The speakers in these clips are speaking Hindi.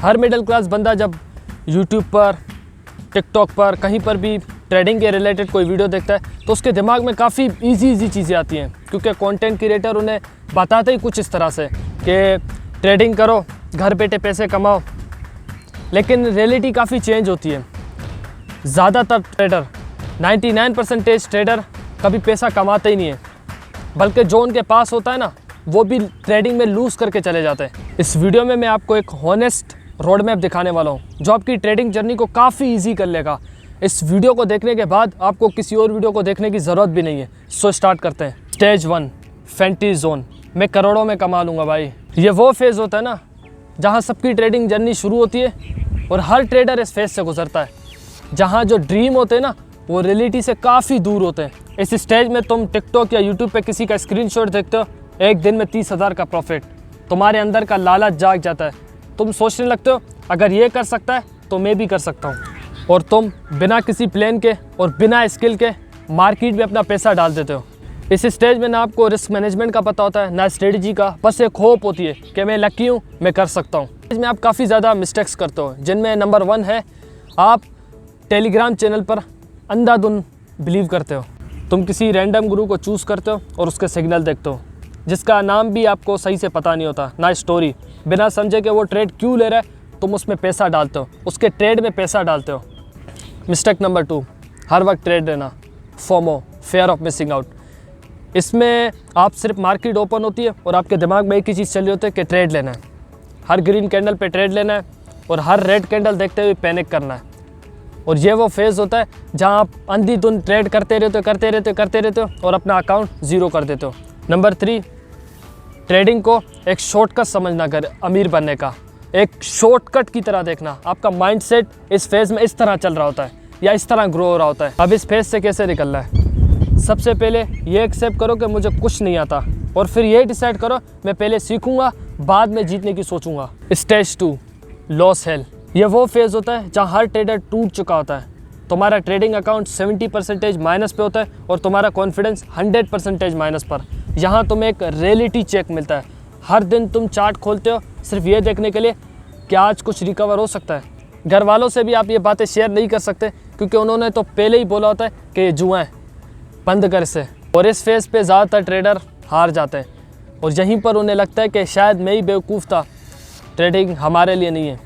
हर मिडिल क्लास बंदा जब यूट्यूब पर, टिकटॉक पर, कहीं पर भी ट्रेडिंग के रिलेटेड कोई वीडियो देखता है तो उसके दिमाग में काफ़ी इजी चीज़ें आती हैं, क्योंकि कंटेंट क्रिएटर उन्हें बताते ही कुछ इस तरह से कि ट्रेडिंग करो, घर बैठे पैसे कमाओ। लेकिन रियलिटी काफ़ी चेंज होती है। ज़्यादातर ट्रेडर 99% ट्रेडर कभी पैसा कमाते ही नहीं है, बल्कि जो उनके पास होता है ना वो भी ट्रेडिंग में लूज़ करके चले जाते हैं। इस वीडियो में मैं आपको एक हॉनेस्ट रोड मैप दिखाने वाला हूँ जो आपकी ट्रेडिंग जर्नी को काफ़ी ईजी कर लेगा। इस वीडियो को देखने के बाद आपको किसी और वीडियो को देखने की ज़रूरत भी नहीं है। सो स्टार्ट करते हैं। स्टेज 1 फैंटी जोन। मैं करोड़ों में कमा लूँगा भाई। ये वो फेज़ होता है ना जहाँ सबकी ट्रेडिंग जर्नी शुरू होती है और हर ट्रेडर इस फेज़ से गुजरता है, जहाँ जो ड्रीम होते हैं ना वो रियलिटी से काफ़ी दूर होते हैं। इस स्टेज में तुम टिकटॉक या यूट्यूब पे किसी का स्क्रीनशॉट देखते हो, एक दिन में 30,000 का प्रॉफिट, तुम्हारे अंदर का लालच जाग जाता है। तुम सोचने लगते हो अगर ये कर सकता है तो मैं भी कर सकता हूँ, और तुम बिना किसी प्लान के और बिना स्किल के मार्केट में अपना पैसा डाल देते हो। इस स्टेज में ना आपको रिस्क मैनेजमेंट का पता होता है ना स्ट्रेटजी का, बस एक होप होती है कि मैं लकी हूँ, मैं कर सकता हूँ। इसमें आप काफ़ी ज़्यादा मिस्टेक्स करते हो, जिनमें नंबर 1 है आप टेलीग्राम चैनल पर अंधाधुन बिलीव करते हो। तुम किसी रैंडम गुरु को चूज़ करते हो और उसके सिग्नल देखते हो, जिसका नाम भी आपको सही से पता नहीं होता, ना स्टोरी। बिना समझे कि वो ट्रेड क्यों ले रहा है तुम उसमें पैसा डालते हो, उसके ट्रेड में पैसा डालते हो। मिस्टेक नंबर 2, हर वक्त ट्रेड लेना, FOMO, fair of missing out. इसमें आप सिर्फ मार्केट ओपन होती है और आपके दिमाग में एक ही चीज़ चल रही होती है कि ट्रेड लेना है, हर ग्रीन कैंडल पे ट्रेड लेना है और हर रेड कैंडल देखते हुए पैनिक करना है। और ये वो फेज़ होता है जहां आप अंधाधुन ट्रेड करते रहते हो और अपना अकाउंट ज़ीरो कर देते हो। नंबर 3, ट्रेडिंग को एक शॉर्टकट समझना कर अमीर बनने का, एक शॉर्टकट की तरह देखना। आपका माइंडसेट इस फेज़ में इस तरह चल रहा होता है या इस तरह ग्रो हो रहा होता है। अब इस फेज़ से कैसे निकलना है? सबसे पहले ये एक्सेप्ट करो कि मुझे कुछ नहीं आता, और फिर ये डिसाइड करो मैं पहले सीखूंगा, बाद में जीतने की सोचूंगा। Stage 2 loss hello. ये वो फेज़ होता है जहाँ हर ट्रेडर टूट चुका होता है। तुम्हारा ट्रेडिंग अकाउंट 70% माइनस पे होता है और तुम्हारा कॉन्फिडेंस 100% माइनस पर। यहाँ तुम्हें एक रियलिटी चेक मिलता है। हर दिन तुम चार्ट खोलते हो सिर्फ ये देखने के लिए कि आज कुछ रिकवर हो सकता है। घर वालों से भी आप ये बातें शेयर नहीं कर सकते, क्योंकि उन्होंने तो पहले ही बोला होता है कि ये जुआ है, बंद कर इसे। और इस फेज़ पे ज़्यादातर ट्रेडर हार जाते हैं और यहीं पर उन्हें लगता है कि शायद मैं ही बेवकूफ़ था, ट्रेडिंग हमारे लिए नहीं है।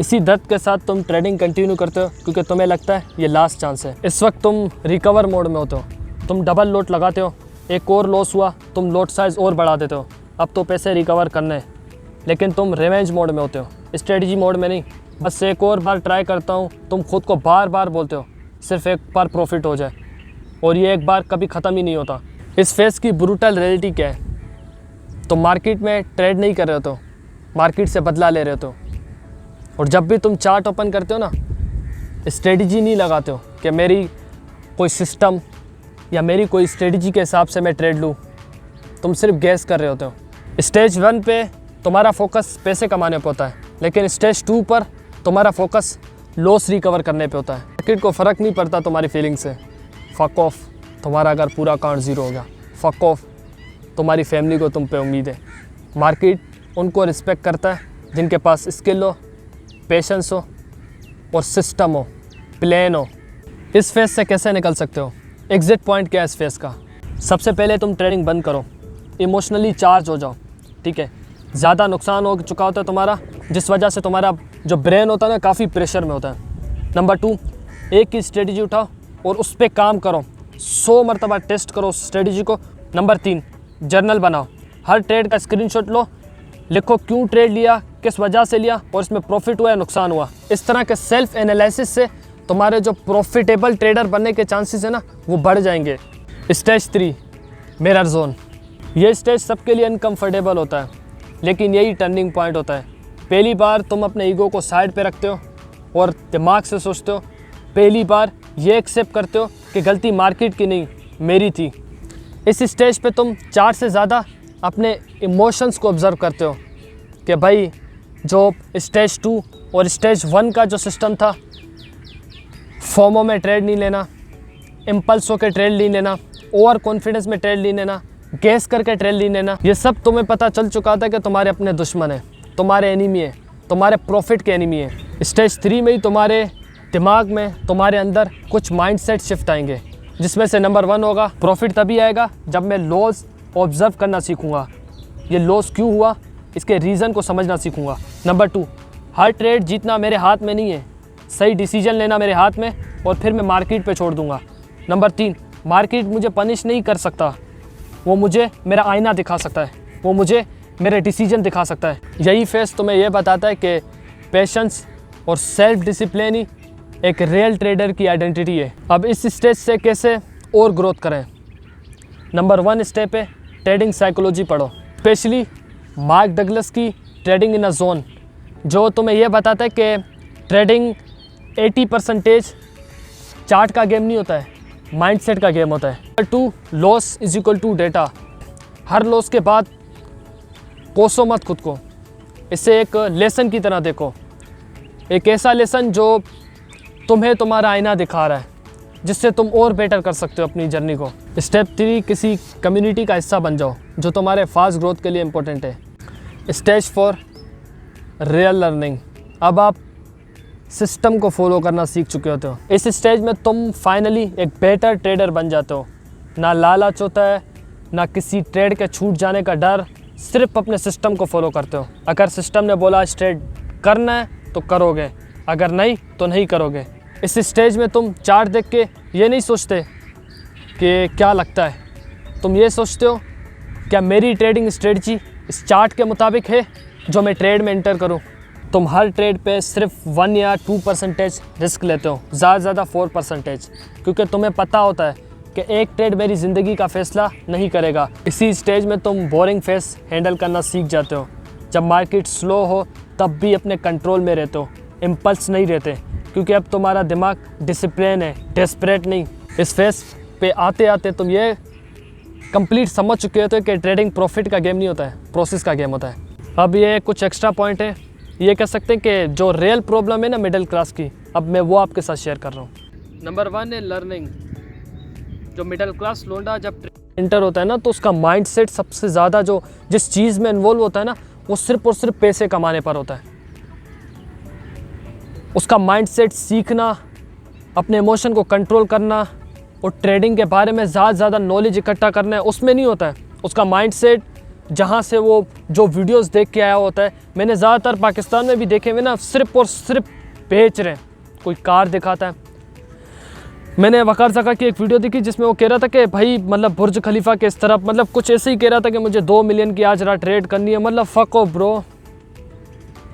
इसी दर्द के साथ तुम ट्रेडिंग कंटिन्यू करते हो क्योंकि तुम्हें लगता है ये लास्ट चांस है। इस वक्त तुम रिकवर मोड में होते हो, तुम डबल लोट लगाते हो, एक और लॉस हुआ तुम लोट साइज़ और बढ़ा देते हो। अब तो पैसे रिकवर करने हैं, लेकिन तुम रिवेंज मोड में होते हो, स्ट्रेटजी मोड में नहीं। बस एक और बार ट्राई करता हूँ तुम खुद को बार बार बोलते हो, सिर्फ एक बार प्रॉफिट हो जाए, और ये एक बार कभी ख़त्म ही नहीं होता। इस फेज़ की ब्रूटल रियलिटी क्या है? तुम मार्केट में ट्रेड नहीं कर रहे हो, मार्केट से बदला ले रहे हो। और जब भी तुम चार्ट ओपन करते हो ना, स्ट्रेटजी नहीं लगाते हो कि मेरी कोई सिस्टम या मेरी कोई स्ट्रेटजी के हिसाब से मैं ट्रेड लूँ। तुम सिर्फ गैस कर रहे होते हो। स्टेज 1 पे तुम्हारा फोकस पैसे कमाने पे होता है, लेकिन स्टेज 2 पर तुम्हारा फोकस लॉस रिकवर करने पे होता है। मार्केट को फ़र्क नहीं पड़ता तुम्हारी फीलिंग से। फक ऑफ तुम्हारा अगर पूरा अकाउंट ज़ीरो हो गया, फक ऑफ तुम्हारी फैमिली को तुम पे उम्मीद है। मार्केट उनको रिस्पेक्ट करता है जिनके पास स्किल हो, पेशेंस हो और सिस्टम हो, प्लान हो। इस फेज़ से कैसे निकल सकते हो? एग्जिट पॉइंट क्या है इस फेज़ का? सबसे पहले तुम ट्रेडिंग बंद करो, इमोशनली चार्ज हो जाओ, ठीक है? ज़्यादा नुकसान हो चुका होता है तुम्हारा, जिस वजह से तुम्हारा जो ब्रेन होता है ना काफ़ी प्रेशर में होता है। नंबर 2, एक ही स्ट्रेटजी उठाओ और उस पर काम करो, 100 मरतबा टेस्ट करो उस स्ट्रेटजी को। नंबर 3, जर्नल बनाओ, हर ट्रेड का स्क्रीनशॉट लो, लिखो क्यों ट्रेड लिया, किस वजह से लिया और इसमें प्रॉफिट हुआ या नुकसान हुआ। इस तरह के सेल्फ एनालिसिस से तुम्हारे जो प्रॉफिटेबल ट्रेडर बनने के चांसेस है ना वो बढ़ जाएंगे। Stage 3 mirror zone. ये स्टेज सबके लिए अनकंफर्टेबल होता है, लेकिन यही टर्निंग पॉइंट होता है। पहली बार तुम अपने ईगो को साइड पे रखते हो और दिमाग से सोचते हो, पहली बार ये एक्सेप्ट करते हो कि गलती मार्केट की नहीं मेरी थी। इस स्टेज पे तुम 4 से ज़्यादा अपने इमोशंस को ऑब्ज़र्व करते हो कि भाई जो स्टेज 2 और स्टेज 1 का जो सिस्टम था, फोमो में ट्रेड नहीं लेना, इम्पल्स होकर ट्रेड नहीं लेना, ओवर कॉन्फिडेंस में ट्रेड नहीं लेना, गैस करके ट्रेड नहीं लेना, ये सब तुम्हें पता चल चुका था कि तुम्हारे अपने दुश्मन हैं, तुम्हारे एनिमी है। तुम्हारे प्रॉफिट के एनिमी है। स्टेज 3 में ही तुम्हारे दिमाग में, तुम्हारे अंदर कुछ माइंडसेट शिफ्ट आएंगे, जिसमें से नंबर 1 होगा प्रॉफिट तभी आएगा जब मैं लॉस ऑब्जर्व करना सीखूंगा। ये लॉस क्यों हुआ, इसके रीज़न को समझना सीखूंगा। नंबर 2, हर ट्रेड जीतना मेरे हाथ में नहीं है, सही डिसीजन लेना मेरे हाथ में, और फिर मैं मार्केट पे छोड़ दूंगा। नंबर 3, मार्केट मुझे पनिश नहीं कर सकता, वो मुझे मेरा आईना दिखा सकता है, वो मुझे मेरे डिसीजन दिखा सकता है। यही फेस तुम्हें यह बताता है कि पेशेंस और सेल्फ डिसिप्लिन ही एक रियल ट्रेडर की आइडेंटिटी है। अब इस स्टेज से कैसे और ग्रोथ करें? नंबर 1 स्टेप है ट्रेडिंग साइकोलॉजी पढ़ो, स्पेशली मार्क डगलस की ट्रेडिंग इन अ जोन, जो तुम्हें यह बताता है कि ट्रेडिंग 80% चार्ट का गेम नहीं होता है, माइंडसेट का गेम होता है। Number 2, loss is equal to data. हर लॉस के बाद कोसो मत खुद को, इसे एक लेसन की तरह देखो, एक ऐसा लेसन जो तुम्हें तुम्हारा आईना दिखा रहा है, जिससे तुम और बेटर कर सकते हो अपनी जर्नी को। स्टेप 3, किसी कम्युनिटी का हिस्सा बन जाओ जो तुम्हारे फास्ट ग्रोथ के लिए इम्पोर्टेंट है। Stage 4, real learning. अब आप सिस्टम को फॉलो करना सीख चुके होते हो। इस स्टेज में तुम फाइनली एक बेटर ट्रेडर बन जाते हो। ना लालच होता है, ना किसी ट्रेड के छूट जाने का डर, सिर्फ अपने सिस्टम को फॉलो करते हो। अगर सिस्टम ने बोला आज ट्रेड करना है तो करोगे, अगर नहीं तो नहीं करोगे। इस स्टेज में तुम चार्ट देख के ये नहीं सोचते कि क्या लगता है, तुम ये सोचते हो क्या मेरी ट्रेडिंग स्ट्रेटजी इस चार्ट के मुताबिक है जो मैं ट्रेड में एंटर करूं। तुम हर ट्रेड पे सिर्फ 1 या 2% रिस्क लेते हो, ज़्यादा से ज़्यादा 4%, क्योंकि तुम्हें पता होता है कि एक ट्रेड मेरी ज़िंदगी का फैसला नहीं करेगा। इसी स्टेज में तुम बोरिंग फेस हैंडल करना सीख जाते हो। जब मार्केट स्लो हो तब भी अपने कंट्रोल में रहते हो, इम्पल्स नहीं रहते, क्योंकि अब तुम्हारा दिमाग डिसिप्लिन है, डेस्परेट नहीं। इस फेस पे आते आते तुम ये कंप्लीट समझ चुके होते हो कि ट्रेडिंग प्रॉफिट का गेम नहीं होता है, प्रोसेस का गेम होता है। अब ये कुछ एक्स्ट्रा पॉइंट है, ये कह सकते हैं कि जो रियल प्रॉब्लम है ना मिडिल क्लास की, अब मैं वो आपके साथ शेयर कर रहा हूँ। नंबर 1 है लर्निंग। जो मिडिल क्लास लोंडा जब एंटर होता है ना, तो उसका माइंडसेट सबसे ज़्यादा जो जिस चीज़ में इन्वॉल्व होता है ना, वो सिर्फ और सिर्फ पैसे कमाने पर होता है। उसका माइंडसेट सीखना, अपने इमोशन को कंट्रोल करना और ट्रेडिंग के बारे में ज़्यादा से ज़्यादा नॉलेज इकट्ठा करना है, उसमें नहीं होता है। उसका माइंडसेट जहाँ से वो जो वीडियोस देख के आया होता है, मैंने ज़्यादातर पाकिस्तान में भी देखे हुए ना, सिर्फ और सिर्फ बेच रहे हैं। कोई कार दिखाता है, मैंने वकार ज़का की एक वीडियो देखी जिसमें वो कह रहा था कि भाई मतलब बुर्ज खलीफा के इस तरफ, मतलब कुछ ऐसे ही कह रहा था कि मुझे 2 मिलियन की आज रात ट्रेड करनी है। मतलब फको ब्रो,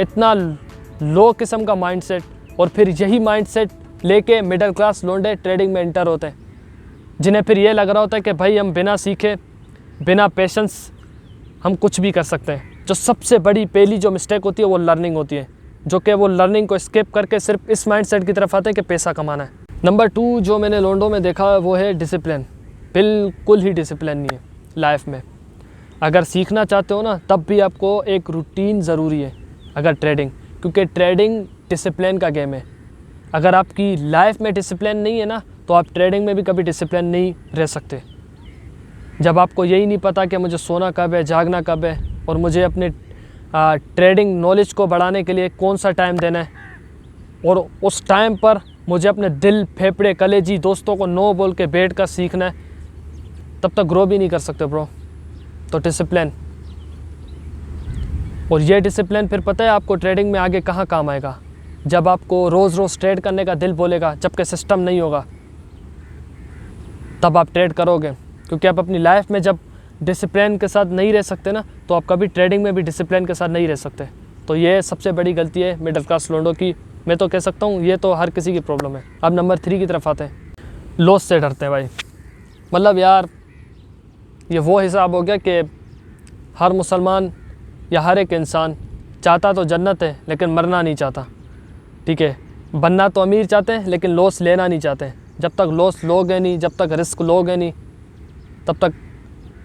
इतना लो किस्म का माइंडसेट। और फिर यही माइंडसेट लेके मिडिल क्लास लोंडे ट्रेडिंग में एंटर होते हैं, जिन्हें फिर ये लग रहा होता है कि भाई हम बिना सीखे, बिना पेशेंस हम कुछ भी कर सकते हैं। जो सबसे बड़ी पहली जो मिस्टेक होती है वो लर्निंग होती है, जो कि वो लर्निंग को स्किप करके सिर्फ इस माइंडसेट की तरफ आते हैं कि पैसा कमाना है। नंबर 2 जो मैंने लोंडो में देखा है वो है डिसिप्लिन। बिल्कुल ही डिसिप्लिन नहीं है लाइफ में। अगर सीखना चाहते हो ना, तब भी आपको एक रूटीन ज़रूरी है अगर ट्रेडिंग, क्योंकि ट्रेडिंग डिसिप्लिन का गेम है। अगर आपकी लाइफ में डिसिप्लिन नहीं है ना, तो आप ट्रेडिंग में भी कभी डिसिप्लिन नहीं रह सकते। जब आपको यही नहीं पता कि मुझे सोना कब है, जागना कब है, और मुझे अपने ट्रेडिंग नॉलेज को बढ़ाने के लिए कौन सा टाइम देना है, और उस टाइम पर मुझे अपने दिल, फेफड़े, कलेजी दोस्तों को नो बोल के बैठ कर सीखना है, तब तक ग्रो भी नहीं कर सकते ब्रो। तो डिसिप्लिन, और ये डिसिप्लिन फिर पता है आपको ट्रेडिंग में आगे कहाँ काम आएगा, जब आपको रोज़ रोज़ ट्रेड करने का दिल बोलेगा, जबकि सिस्टम नहीं होगा, तब आप ट्रेड करोगे। क्योंकि आप अपनी लाइफ में जब डिसिप्लिन के साथ नहीं रह सकते ना, तो आप कभी ट्रेडिंग में भी डिसिप्लिन के साथ नहीं रह सकते। तो ये सबसे बड़ी गलती है मिडिल क्लास लोंडो की, मैं तो कह सकता हूँ ये तो हर किसी की प्रॉब्लम है। अब नंबर 3 की तरफ आते हैं। लॉस से डरते हैं भाई। मतलब यार ये वो हिसाब हो गया कि हर मुसलमान या हर एक इंसान चाहता तो जन्नत है, लेकिन मरना नहीं चाहता। ठीक है, बनना तो अमीर चाहते हैं, लेकिन लॉस लेना नहीं चाहते। जब तक लॉस लोगे नहीं, जब तक रिस्क लोगे नहीं, तब तक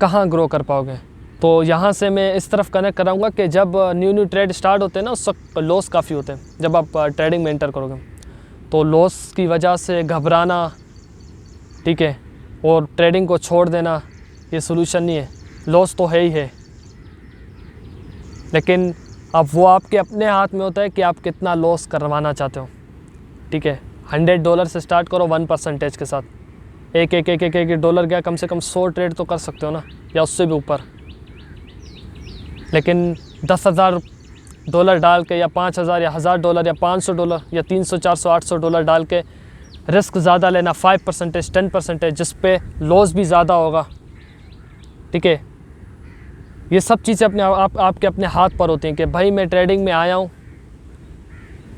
कहाँ ग्रो कर पाओगे। तो यहाँ से मैं इस तरफ कनेक्ट कराऊँगा कि जब न्यू ट्रेड स्टार्ट होते हैं ना, उस वक्त लॉस काफ़ी होते हैं। जब आप ट्रेडिंग में एंटर करोगे तो लॉस की वजह से घबराना, ठीक है, और ट्रेडिंग को छोड़ देना, ये सोल्यूशन नहीं है। लॉस तो है ही है, लेकिन अब वो आपके अपने हाथ में होता है कि आप कितना लॉस करवाना चाहते हो, ठीक है। $100 से स्टार्ट करो 1% के साथ, एक डॉलर गया, कम से कम 100 ट्रेड तो कर सकते हो ना, या उससे भी ऊपर। लेकिन $10,000 डाल के, या 5,000 या $1,000 या $500 या $300 400 $800 डाल के रिस्क ज़्यादा लेना, 5% 10%, जिस पे लॉस भी ज़्यादा होगा, ठीक है। ये सब चीज़ें अपने आपके अपने हाथ पर होती हैं कि भाई मैं ट्रेडिंग में आया हूँ,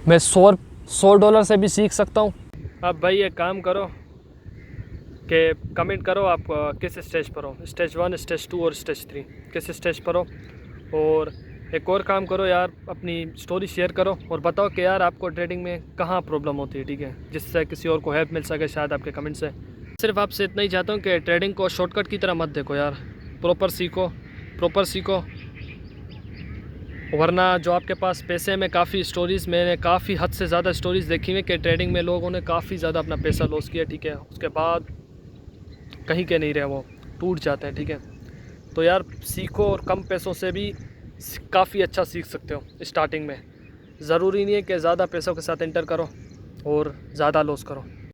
मैं $100 से भी सीख सकता हूँ। अब भाई एक काम करो कि कमेंट करो आप किस स्टेज पर हो, स्टेज 1, स्टेज 2 और स्टेज 3, किस स्टेज पर हो। और एक और काम करो यार, अपनी स्टोरी शेयर करो और बताओ कि यार आपको ट्रेडिंग में कहाँ प्रॉब्लम होती है, ठीक है, जिससे किसी और को हेल्प मिल सके शायद आपके कमेंट से। सिर्फ आपसे इतना ही चाहता हूँ कि ट्रेडिंग को शॉर्टकट की तरह मत देखो यार, प्रॉपर सीखो, वरना जो आपके पास पैसे में काफ़ी स्टोरीज़, मैंने काफ़ी हद से ज़्यादा स्टोरीज़ देखी हुई कि ट्रेडिंग में लोगों ने काफ़ी ज़्यादा अपना पैसा लॉस किया, ठीक है, उसके बाद कहीं के नहीं रहे, वो टूट जाते हैं, ठीक है। तो यार सीखो, और कम पैसों से भी काफ़ी अच्छा सीख सकते हो स्टार्टिंग में। ज़रूरी नहीं है कि ज़्यादा पैसों के साथ एंटर करो और ज़्यादा लॉस करो।